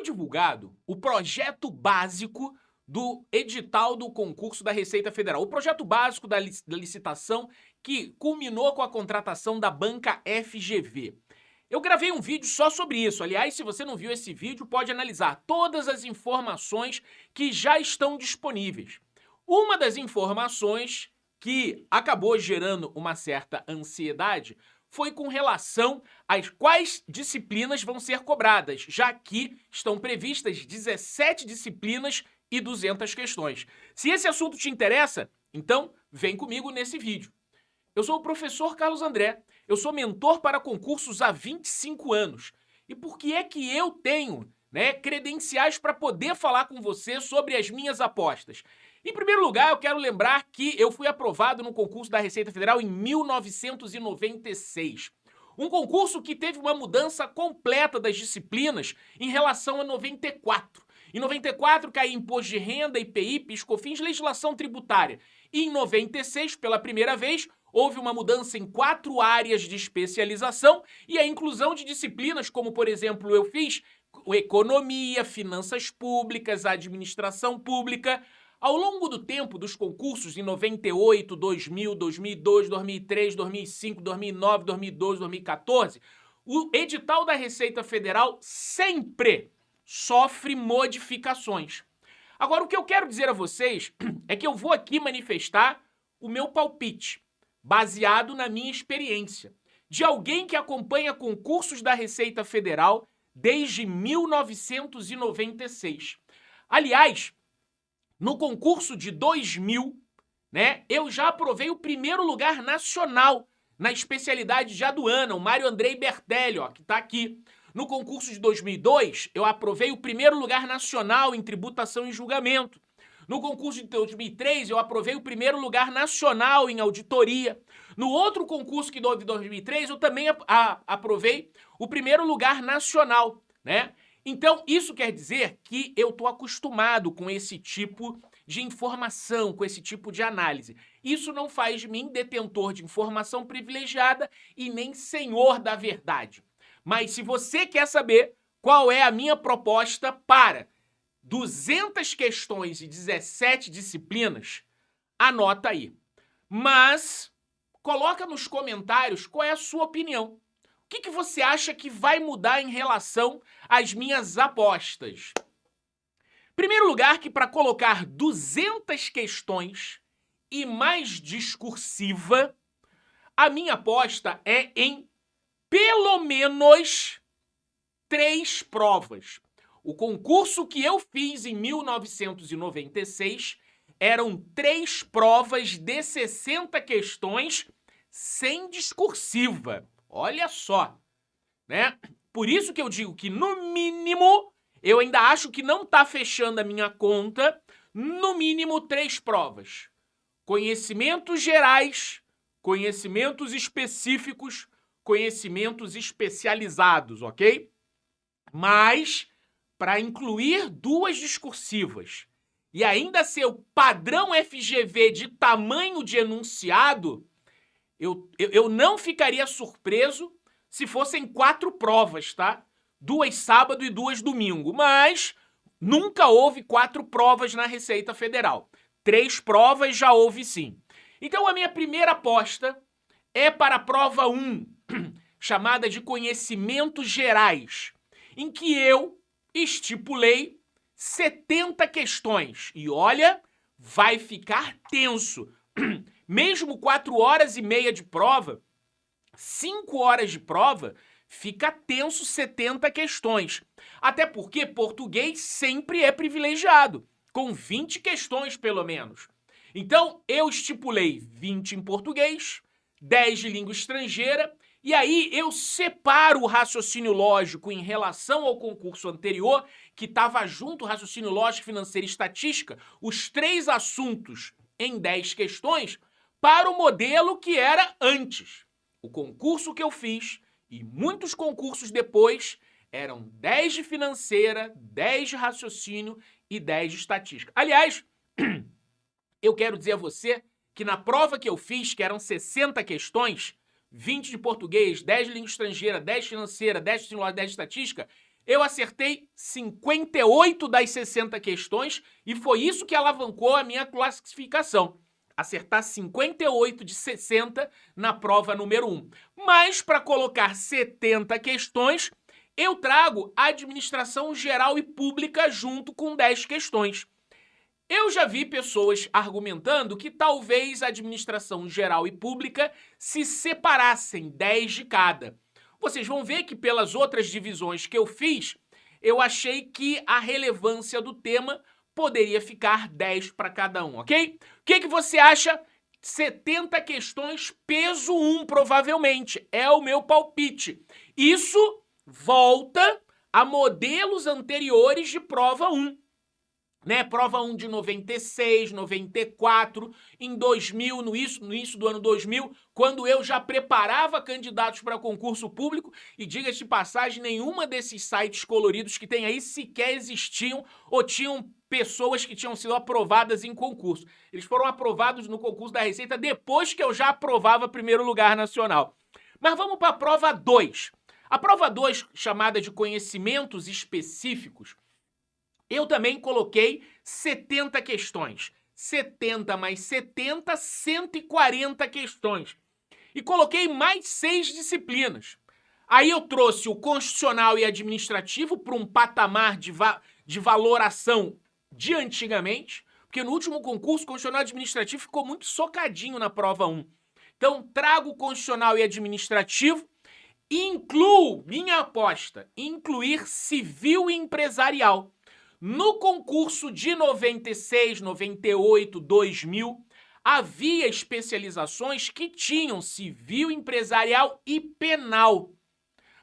divulgado o projeto básico do edital do concurso da Receita Federal, o projeto básico da licitação que culminou com a contratação da banca FGV. Eu gravei um vídeo só sobre isso. Aliás, se você não viu esse vídeo, pode analisar todas as informações que já estão disponíveis. Uma das informações que acabou gerando uma certa ansiedade foi com relação às quais disciplinas vão ser cobradas, já que estão previstas 17 disciplinas e 200 questões. Se esse assunto te interessa, então vem comigo nesse vídeo. Eu sou o professor Carlos André, eu sou mentor para concursos há 25 anos. E por que é que eu tenho, credenciais para poder falar com você sobre as minhas apostas? Em primeiro lugar, eu quero lembrar que eu fui aprovado no concurso da Receita Federal em 1996. Um concurso que teve uma mudança completa das disciplinas em relação a 94. Em 94, caiu imposto de renda, IPI, PIS/COFINS, legislação tributária. E em 96, pela primeira vez, houve uma mudança em 4 áreas de especialização e a inclusão de disciplinas como, por exemplo, eu fiz economia, finanças públicas, administração pública. Ao longo do tempo dos concursos, em 98, 2000, 2002, 2003, 2005, 2009, 2012, 2014, o edital da Receita Federal sempre sofre modificações. Agora, o que eu quero dizer a vocês é que eu vou aqui manifestar o meu palpite, baseado na minha experiência, de alguém que acompanha concursos da Receita Federal desde 1996. Aliás, no concurso de 2000, eu já aprovei o primeiro lugar nacional na especialidade de aduana, o Mário Andrei Bertelli, que está aqui. No concurso de 2002, eu aprovei o primeiro lugar nacional em tributação e julgamento. No concurso de 2003, eu aprovei o primeiro lugar nacional em auditoria. No outro concurso que houve em 2003, eu também aprovei o primeiro lugar nacional, Então, isso quer dizer que eu estou acostumado com esse tipo de informação, com esse tipo de análise. Isso não faz de mim detentor de informação privilegiada e nem senhor da verdade. Mas se você quer saber qual é a minha proposta para 200 questões e 17 disciplinas, anota aí. Mas coloca nos comentários qual é a sua opinião. O que você acha que vai mudar em relação às minhas apostas? Primeiro lugar, que para colocar 200 questões e mais discursiva, a minha aposta é em pelo menos 3 provas. O concurso que eu fiz em 1996 eram 3 provas de 60 questões sem discursiva. Olha só, Por isso que eu digo que, no mínimo, eu ainda acho que não está fechando a minha conta, no mínimo 3 provas. Conhecimentos gerais, conhecimentos específicos, conhecimentos especializados, ok? Mas, para incluir 2 discursivas e ainda ser o padrão FGV de tamanho de enunciado, eu não ficaria surpreso se fossem 4 provas, tá? 2 sábado e 2 domingo, mas nunca houve 4 provas na Receita Federal. 3 provas já houve sim. Então a minha primeira aposta é para a prova 1, chamada de conhecimentos gerais, em que eu estipulei 70 questões. E olha, vai ficar tenso. Mesmo 4 horas e meia de prova, 5 horas de prova, fica tenso 70 questões. Até porque português sempre é privilegiado, com 20 questões pelo menos. Então, eu estipulei 20 em português, 10 de língua estrangeira, e aí eu separo o raciocínio lógico em relação ao concurso anterior, que estava junto, raciocínio lógico, financeiro e estatística, os 3 assuntos em 10 questões, para o modelo que era antes. O concurso que eu fiz e muitos concursos depois eram 10 de financeira, 10 de raciocínio e 10 de estatística. Aliás, eu quero dizer a você que na prova que eu fiz, que eram 60 questões, 20 de português, 10 de língua estrangeira, 10 de financeira, 10 de raciocínio, 10 de estatística, eu acertei 58 das 60 questões e foi isso que alavancou a minha classificação. Acertar 58 de 60 na prova número 1. Mas para colocar 70 questões, eu trago administração geral e pública junto com 10 questões. Eu já vi pessoas argumentando que talvez a administração geral e pública se separassem 10 de cada. Vocês vão ver que pelas outras divisões que eu fiz, eu achei que a relevância do tema poderia ficar 10 para cada um, ok? O que você acha? 70 questões, peso 1, provavelmente. É o meu palpite. Isso volta a modelos anteriores de prova 1. Né? Prova 1 de 96, 94, em 2000, no início do ano 2000, quando eu já preparava candidatos para concurso público, e diga-se de passagem, nenhuma desses sites coloridos que tem aí sequer existiam ou tinham pessoas que tinham sido aprovadas em concurso. Eles foram aprovados no concurso da Receita depois que eu já aprovava primeiro lugar nacional. Mas vamos para a prova 2. A prova 2, chamada de conhecimentos específicos, eu também coloquei 70 questões. 70 mais 70, 140 questões. E coloquei mais 6 disciplinas. Aí eu trouxe o constitucional e administrativo para um patamar de valoração de antigamente, porque no último concurso, constitucional e administrativo ficou muito socadinho na prova 1. Então, trago o constitucional e administrativo, incluo, minha aposta, incluir civil e empresarial. No concurso de 96, 98, 2000, havia especializações que tinham civil, empresarial e penal.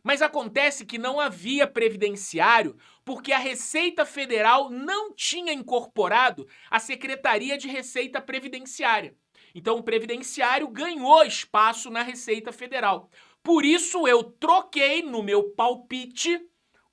Mas acontece que não havia previdenciário porque a Receita Federal não tinha incorporado a Secretaria de Receita Previdenciária. Então o previdenciário ganhou espaço na Receita Federal. Por isso eu troquei no meu palpite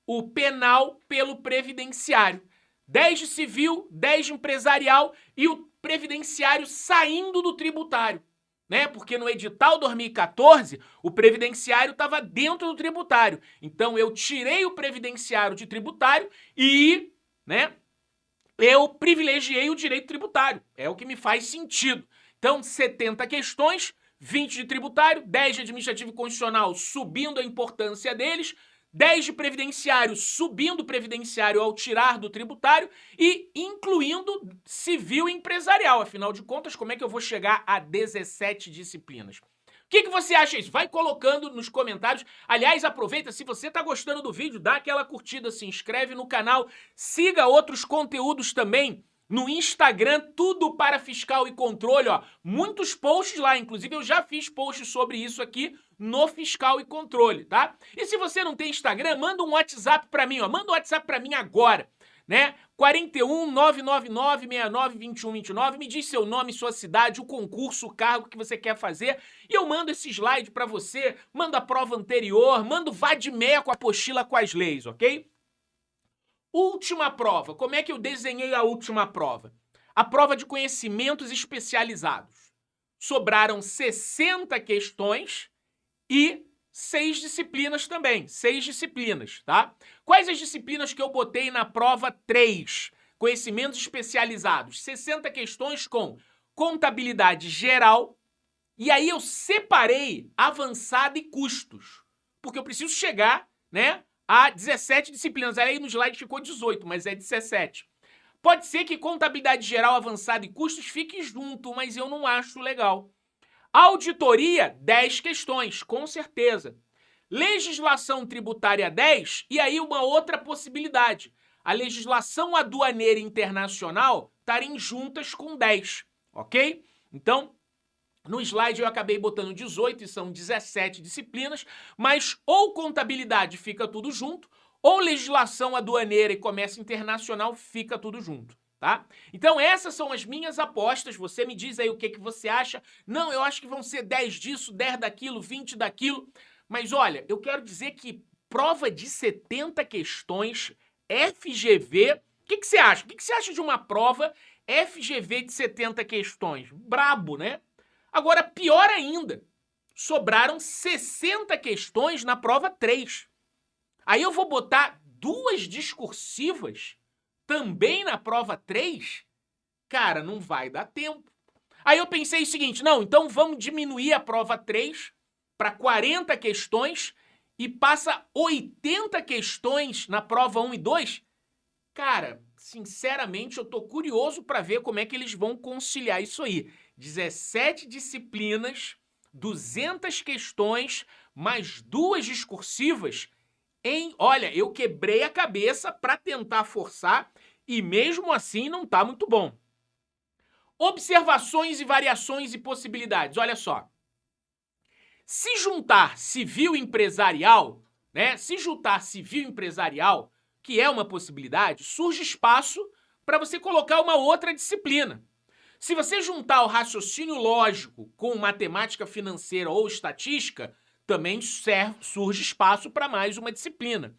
o penal pelo previdenciário. 10 de civil, 10 de empresarial e o previdenciário saindo do tributário. Né? Porque no edital 2014, o previdenciário estava dentro do tributário. Então eu tirei o previdenciário de tributário e, né, eu privilegiei o direito tributário. É o que me faz sentido. Então, 70 questões, 20 de tributário, 10 de administrativo e constitucional, subindo a importância deles, 10 de previdenciário, subindo o previdenciário ao tirar do tributário e incluindo civil e empresarial. Afinal de contas, como é que eu vou chegar a 17 disciplinas? O que você acha disso? Vai colocando nos comentários. Aliás, aproveita, se você está gostando do vídeo, dá aquela curtida, se inscreve no canal, siga outros conteúdos também no Instagram, tudo para fiscal e controle, ó. Muitos posts lá, inclusive eu já fiz posts sobre isso aqui no Fiscal e Controle, tá? E se você não tem Instagram, manda um WhatsApp para mim, ó. Manda um WhatsApp para mim agora, né? 41 999 69 21 29. Me diz seu nome, sua cidade, o concurso, o cargo que você quer fazer. E eu mando esse slide para você, mando a prova anterior, mando VADME com a apostila com as leis, ok? Última prova. Como é que eu desenhei a última prova? A prova de conhecimentos especializados. Sobraram 60 questões e 6 disciplinas também. 6 disciplinas, tá? Quais as disciplinas que eu botei na prova 3? Conhecimentos especializados. 60 questões com contabilidade geral. E aí eu separei avançada e custos. Porque eu preciso chegar, né, a 17 disciplinas. Aí no slide ficou 18, mas é 17. Pode ser que contabilidade geral, avançada e custos fique junto, mas eu não acho legal. Auditoria, 10 questões, com certeza. Legislação tributária, 10. E aí uma outra possibilidade. A legislação aduaneira internacional estarem juntas com 10, ok? Então, no slide eu acabei botando 18 e são 17 disciplinas, mas ou contabilidade fica tudo junto, ou legislação aduaneira e comércio internacional fica tudo junto, tá? Então essas são as minhas apostas, você me diz aí o que você acha. Não, eu acho que vão ser 10 disso, 10 daquilo, 20 daquilo, mas olha, eu quero dizer que prova de 70 questões, FGV, o que você acha? O que você acha de uma prova FGV de 70 questões? Brabo, né? Agora, pior ainda, sobraram 60 questões na prova 3. Aí eu vou botar 2 discursivas também na prova 3? Cara, não vai dar tempo. Aí eu pensei o seguinte, não, então vamos diminuir a prova 3 para 40 questões e passa 80 questões na prova 1 e 2? Cara, sinceramente, eu tô curioso para ver como é que eles vão conciliar isso aí. 17 disciplinas, 200 questões, mais 2 discursivas olha, eu quebrei a cabeça para tentar forçar e mesmo assim não tá muito bom. Observações e variações e possibilidades. Olha só. Se juntar civil empresarial, né? Se juntar civil empresarial, que é uma possibilidade, surge espaço para você colocar uma outra disciplina. Se você juntar o raciocínio lógico com matemática financeira ou estatística, também surge espaço para mais uma disciplina.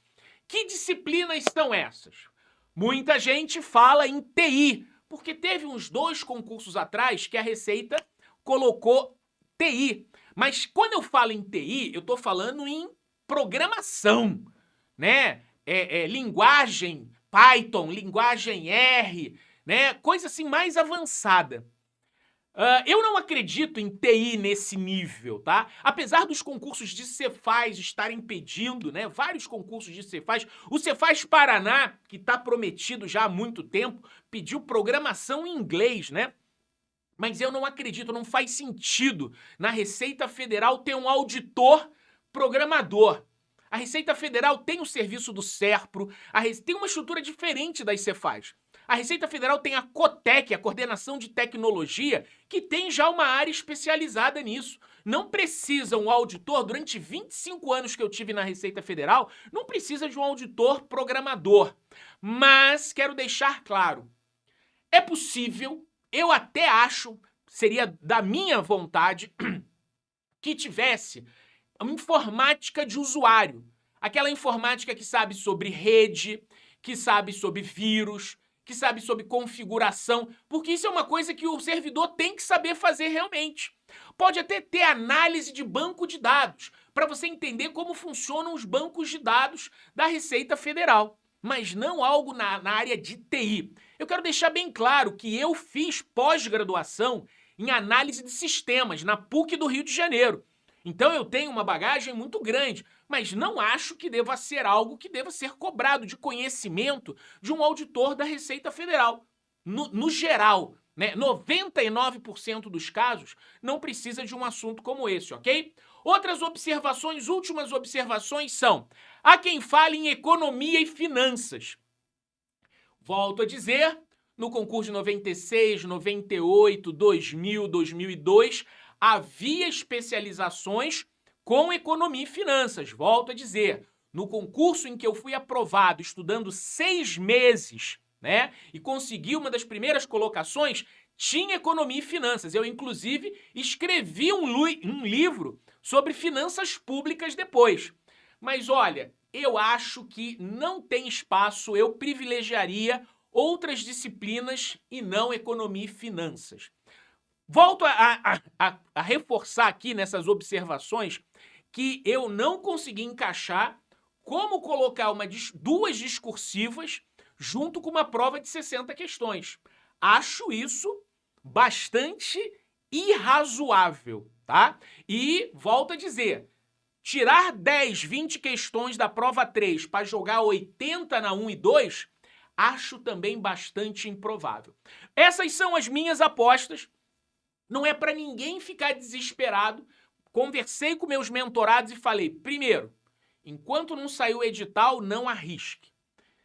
Que disciplinas são essas? Muita gente fala em TI, porque teve uns 2 concursos atrás que a Receita colocou TI. Mas quando eu falo em TI, eu estou falando em programação, né? Linguagem Python, linguagem R, né? Coisa assim mais avançada. Eu não acredito em TI nesse nível, tá? Apesar dos concursos de Cefaz estarem pedindo, né? Vários concursos de Cefaz. O Cefaz Paraná, que está prometido já há muito tempo, pediu programação em inglês, né? Mas eu não acredito, não faz sentido na Receita Federal ter um auditor programador. A Receita Federal tem o serviço do SERPRO, tem uma estrutura diferente das Cefaz. A Receita Federal tem a COTEC, a Coordenação de Tecnologia, que tem já uma área especializada nisso. Não precisa um auditor, durante 25 anos que eu tive na Receita Federal, não precisa de um auditor programador. Mas quero deixar claro, é possível, eu até acho, seria da minha vontade, que tivesse uma informática de usuário. Aquela informática que sabe sobre rede, que sabe sobre vírus, que sabe sobre configuração, porque isso é uma coisa que o servidor tem que saber fazer realmente. Pode até ter análise de banco de dados, para você entender como funcionam os bancos de dados da Receita Federal, mas não algo na área de TI. Eu quero deixar bem claro que eu fiz pós-graduação em análise de sistemas na PUC do Rio de Janeiro. Então eu tenho uma bagagem muito grande, mas não acho que deva ser algo que deva ser cobrado de conhecimento de um auditor da Receita Federal. No geral, né, 99% dos casos não precisa de um assunto como esse, ok? Outras observações, últimas observações são: há quem fale em economia e finanças. Volto a dizer, no concurso de 96, 98, 2000, 2002, havia especializações com economia e finanças. Volto a dizer, no concurso em que eu fui aprovado estudando 6 meses, né, e consegui uma das primeiras colocações, tinha economia e finanças. Eu, inclusive, escrevi um livro sobre finanças públicas depois. Mas olha, eu acho que não tem espaço, eu privilegiaria outras disciplinas e não economia e finanças. Volto a reforçar aqui nessas observações que eu não consegui encaixar como colocar 2 discursivas junto com uma prova de 60 questões. Acho isso bastante irrazoável, tá? E volto a dizer, tirar 10, 20 questões da prova 3 para jogar 80 na 1 e 2, acho também bastante improvável. Essas são as minhas apostas. Não é para ninguém ficar desesperado. Conversei com meus mentorados e falei, primeiro, enquanto não sair o edital, não arrisque.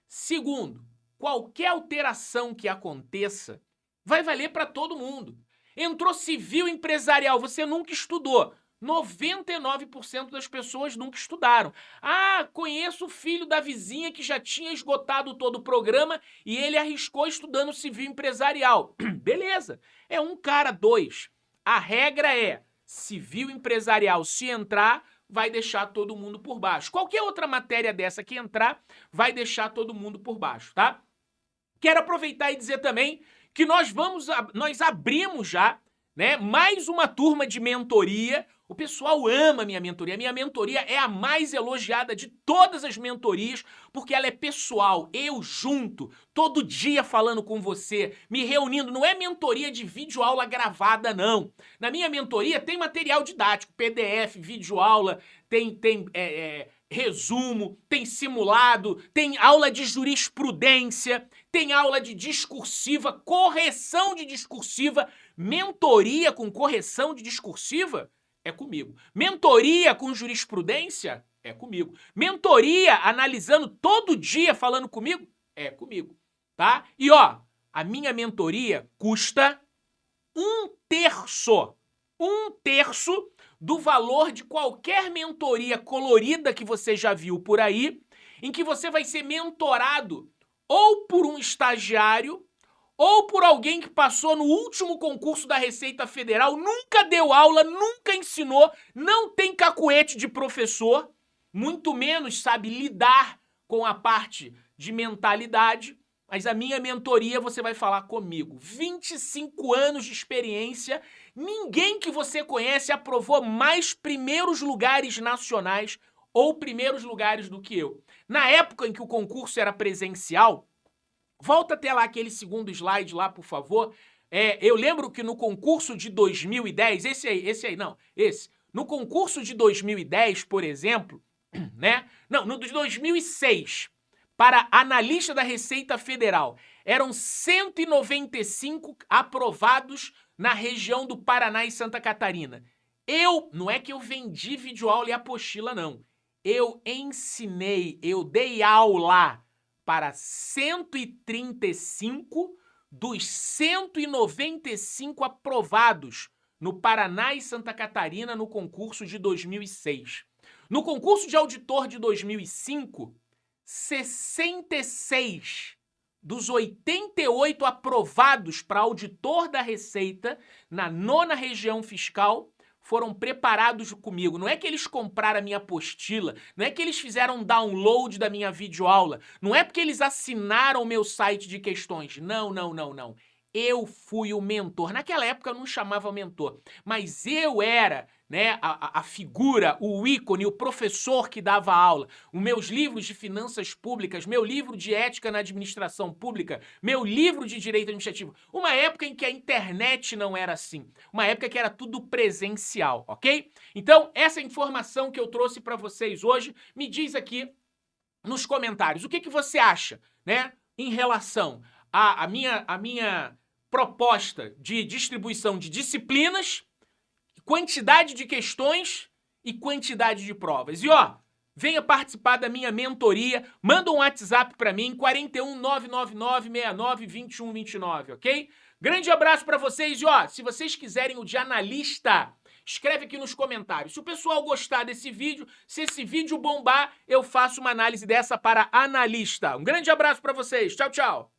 Segundo, qualquer alteração que aconteça vai valer para todo mundo. Entrou civil empresarial, você nunca estudou. 99% das pessoas nunca estudaram. Ah, conheço o filho da vizinha que já tinha esgotado todo o programa e ele arriscou estudando civil empresarial. Beleza, é um cara, 2. A regra é, civil empresarial, se entrar, vai deixar todo mundo por baixo. Qualquer outra matéria dessa que entrar, vai deixar todo mundo por baixo, tá? Quero aproveitar e dizer também que nós abrimos já né? Mais uma turma de mentoria. O pessoal ama a minha mentoria. A minha mentoria é a mais elogiada de todas as mentorias, porque ela é pessoal. Eu junto, todo dia falando com você, me reunindo. Não é mentoria de videoaula gravada, não. Na minha mentoria tem material didático, PDF, videoaula, tem resumo, tem simulado, tem aula de jurisprudência, tem aula de discursiva, correção de discursiva, mentoria com correção de discursiva é comigo. Mentoria com jurisprudência é comigo. Mentoria analisando todo dia falando comigo é comigo, tá? E ó, a minha mentoria custa 1/3 do valor de qualquer mentoria colorida que você já viu por aí, em que você vai ser mentorado ou por um estagiário ou por alguém que passou no último concurso da Receita Federal, nunca deu aula, nunca ensinou, não tem cacuete de professor, muito menos sabe lidar com a parte de mentalidade. Mas a minha mentoria você vai falar comigo. 25 anos de experiência, ninguém que você conhece aprovou mais primeiros lugares nacionais ou primeiros lugares do que eu. Na época em que o concurso era presencial, volta até lá aquele segundo slide lá, por favor. Eu lembro que no concurso de 2010, no concurso de 2010, por exemplo, né? Não, no de 2006, para analista da Receita Federal, eram 195 aprovados na região do Paraná e Santa Catarina. Não é que eu vendi videoaula e apostila, não. Eu ensinei, eu dei aula para 135 dos 195 aprovados no Paraná e Santa Catarina no concurso de 2006. No concurso de auditor de 2005, 66 dos 88 aprovados para auditor da Receita na 9ª região fiscal foram preparados comigo. Não é que eles compraram a minha apostila, não é que eles fizeram download da minha videoaula, não é porque eles assinaram o meu site de questões. Não. Eu fui o mentor. Naquela época eu não chamava mentor, mas eu era, né, a figura, o ícone, o professor que dava aula. Os meus livros de finanças públicas, meu livro de ética na administração pública, meu livro de direito administrativo. Uma época em que a internet não era assim. Uma época que era tudo presencial, ok? Então, essa informação que eu trouxe para vocês hoje, me diz aqui nos comentários o que você acha, né, em relação à minha proposta de distribuição de disciplinas, quantidade de questões e quantidade de provas. E ó, venha participar da minha mentoria, manda um WhatsApp para mim, 41 999 69 21 29, ok? Grande abraço para vocês e ó, se vocês quiserem o de analista, escreve aqui nos comentários. Se o pessoal gostar desse vídeo, se esse vídeo bombar, eu faço uma análise dessa para analista. Um grande abraço para vocês. Tchau, tchau.